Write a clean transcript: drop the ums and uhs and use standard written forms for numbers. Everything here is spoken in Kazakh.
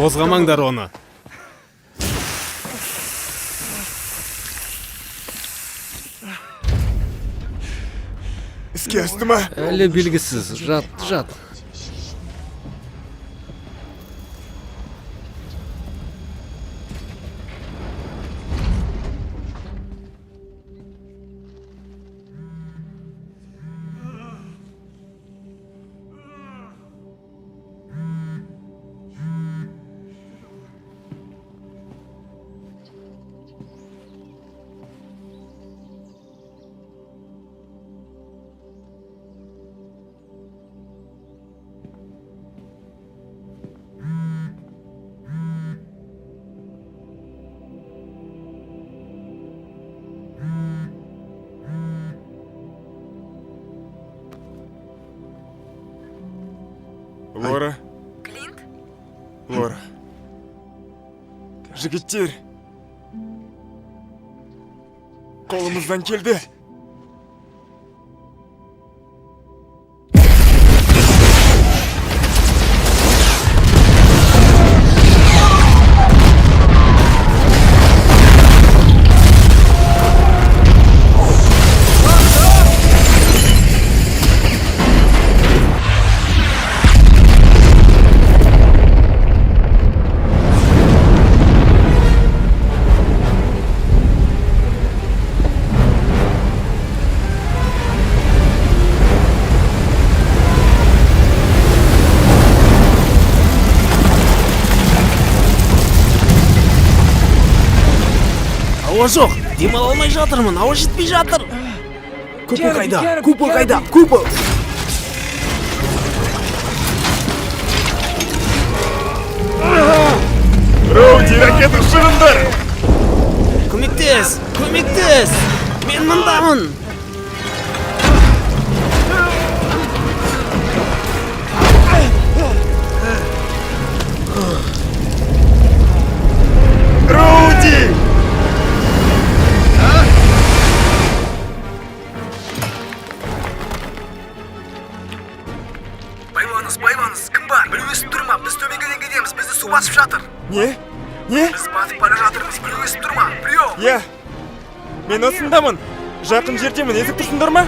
Қозғамаңдар оны. Іске асты ма? Әлі белгісіз. Жат. Лора, Клинт? Лора. Жігіттер. Қолымыздан келді. Ауа жоқ. Демала алмай жатырмын. Ауа жетпей жатыр. Купол қайда? Купол! Роуди, ракета ұшырыңдар! Көмектес! Мен мұндамын! Роуди! Байланыс, кім бар? Біреу естіп тұр ма? Біз төменгеден кетеміз, бізді су басып жатыр. Не? Біз батып бара жатырмыз, біреу естіп тұр ма? Біреу! Иә. Мен осындамын. Жақын жердемін, естіп тұрсыңдар ма?